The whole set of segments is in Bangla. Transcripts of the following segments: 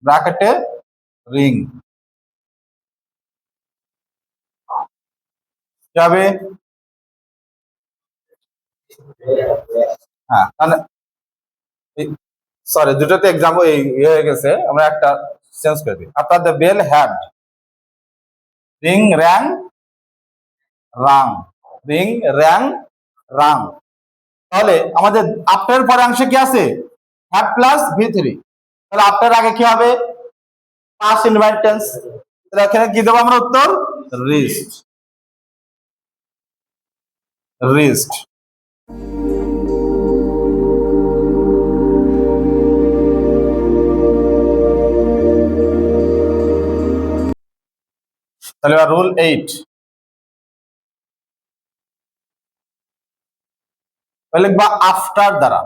ব্র্যাকেটে রিং যাবে। হ্যাঁ, তাহলে সরি, দুটোতে এক্সাম্পল হয়ে গেছে, আমরা একটা চেঞ্জ করে দিই। After the bell had ring rang rung, ring rang rung. তাহলে আমাদের আফটার পরে অংশে কি আছে? Had plus V3। তাহলে আফটার আগে কি হবে? Past invite tense. তাহলে এখানে কি দেবো আমরা উত্তর? Reached, wrist. তাহলে রুল 8, লিখবা আফটার দ্বারা,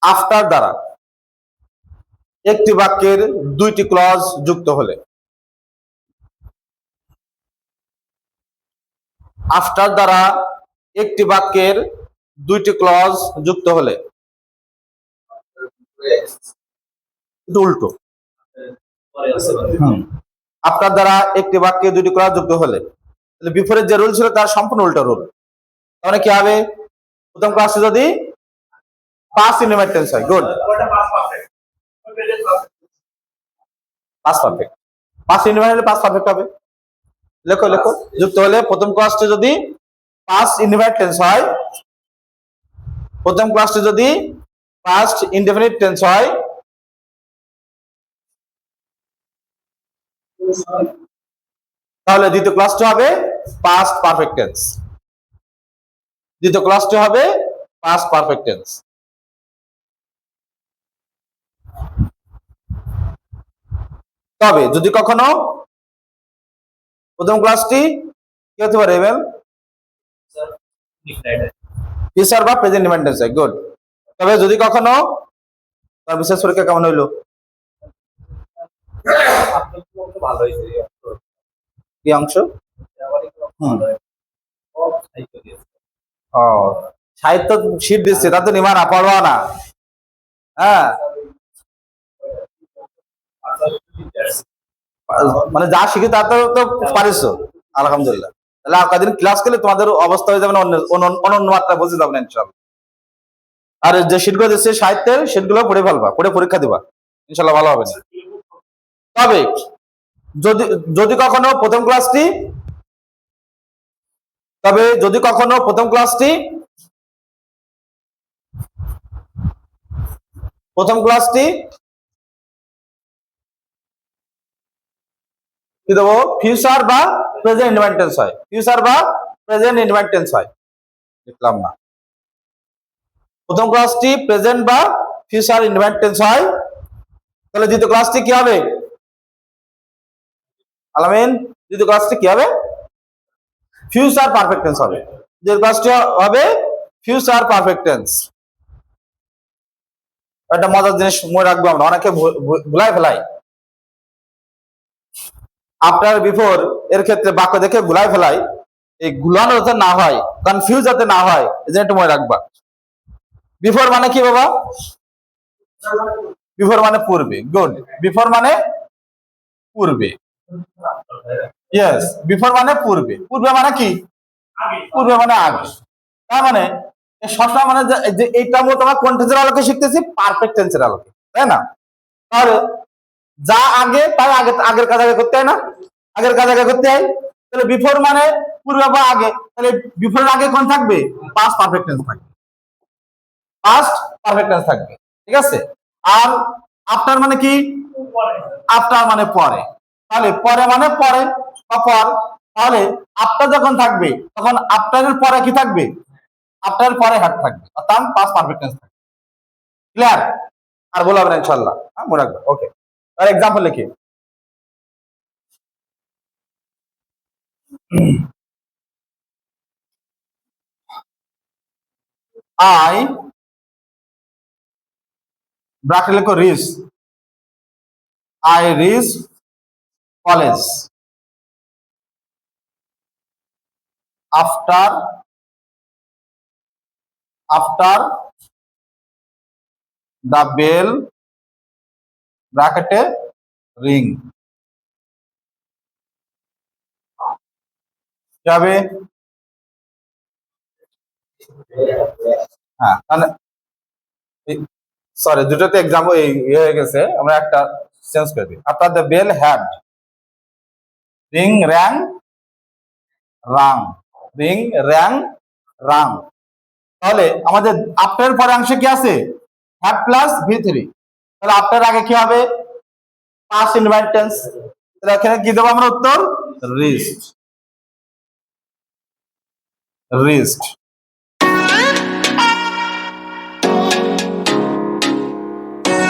আফটার দ্বারা একটি বাক্যের দুইটি ক্লজ যুক্ত হলে, আফটার দ্বারা একটি বাক্যের দুইটি ক্লজ যুক্ত হলে, উল্টো, আফটার দ্বারা একটি বাক্যে দুইটি ক্লজ যুক্ত হলে, বিফোরের যে রুল ছিল তার সম্পূর্ণ উল্টো রুল। তাহলে কি হবে? প্রথম ক্লাসে যদি পাস্ট ইনডিফিনিট টেন্স হয়, good, past perfect, past indefinite হলে পাস্ট পারফেক্ট হবে। লেখো লেখো, যুক্ত হলে প্রথম ক্লাসে যদি পাস্ট ইনডিফিনিট টেন্স হয়, প্রথম ক্লাসে যদি পাস্ট ইনডিফিনিট টেন্স হয়, তাহলে দ্বিতীয় ক্লাসটি হবে পাস্ট পারফেক্ট টেন্স, দ্বিতীয় ক্লাসটি হবে পাস্ট পারফেক্ট টেন্স। তবে যদি কখনো প্রথম ক্লাসটি কি হতে পারে? ফিউচার বা প্রেজেন্ট ইনডিফিনিট টেন্স হয়, গুড। তবে যদি কখনো, তার বিশেষ পরীক্ষা কেমন হইলো? কি অংশ? ও, সাহিত্য শীট দিচ্ছে, তা তো নিবা না, পড়বা না। হ্যাঁ, মানে যা শিখি তা তো পারিস, আলহামদুলিল্লাহ। তাহলে কদিন ক্লাস করলে তোমাদের অবস্থা হয়ে যাবে না অনন্য মাত্রা, বুঝে যাবে না ইনশাল্লাহ। আর যে শীটগুলো দিচ্ছে সাহিত্যের, শীটগুলো পড়ে ফেলবা, পড়ে পরীক্ষা দিবা, ইনশাল্লাহ ভালো হবে না। তবে যদি যদি কখনো প্রথম ক্লাসটি, তবে যদি কখনো প্রথম ক্লাসটি, প্রথম ক্লাসটি কি দেবো? ফিউচার বা প্রেজেন্ট ইনডিফিনিট টেন্স হয়, ফিউচার বা প্রেজেন্ট ইনডিফিনিট টেন্স হয়, লিখলাম না। প্রথম ক্লাসটি প্রেজেন্ট বা ফিউচার ইনডিফিনিট টেন্স হয়, তাহলে দ্বিতীয় ক্লাসটি কি হবে? আলামিন, দ্বিতীয় ক্লাসটি কি হবে? ফিউচার পারফেক্ট টেন্স হবে, যে ক্লাসটি হবে ফিউচার পারফেক্ট টেন্স। একটা মজার জিনিস মনে রাখবো, আমরা অনেকে ভুলাই ফেলাই, আফটার বিফোর এর ক্ষেত্রে বাক্য দেখে ভুলাই ফেলাই, এই গুলানো যাতে না হয়, কনফিউজ যাতে না হয়, এই জন্য একটু মনে রাখবা। বিফোর মানে কি বাবা? বিফোর মানে পূর্বে, গুড। বিফোর মানে পূর্বে, ইয়েস, বিফোর মানে পূর্বে, পূর্বে মানে কি? পূর্বে মানে আগে। তার মানে সবসময় মানে যে এইটা মতো আমরা কোন টেন্সের আলোকে শিখতেছি? পারফেক্ট টেন্সের আলোকে, তাই না? তাহলে যা আগে তাই আগে, আগের কাজ আগে করতে হয় না? আগের কাজ আগে করতে হয়। তাহলে বিফোর মানে পূর্বে বা আগে, তাহলে বিফোরের আগে কোন থাকবে? পাস্ট পারফেক্ট টেন্স থাকবে, পাস্ট পারফেক্ট টেন্স থাকবে, ঠিক আছে? আর আফটার মানে কি? আফটার মানে পরে, তাহলে পরে মানে পরে বা পর। তাহলে আফটার যখন থাকবে তখন আফটারের পরে কি থাকবে? আফটারের পরে হ্যাড থাকবে, অর্থাৎ পাস্ট পারফেক্ট টেন্স থাকবে। ক্লিয়ার? আর বলা হবে না ইনশাআল্লাহ, হ্যাঁ মনে রাখবে। ওকে, আর এক্সাম্পল লিখি। আই, ব্র্যাকেট লিখো reach, I reach college after, after the bell ব্র্যাকেটে রিং যাবে। হ্যাঁ, মানে সরি, দুটোতে এক্সাম্পল হয়ে গেছে, আমরা একটা চেঞ্জ করে দিই। After the bell had ring rang rung, ring rang rung. তাহলে আমাদের আফটার পরে অংশে কি আছে? Had plus V3। তাহলে আফটার আগে কি হবে? Past invite tense. তাহলে এখানে কি দেবো আমরা উত্তর? Reached, wrist.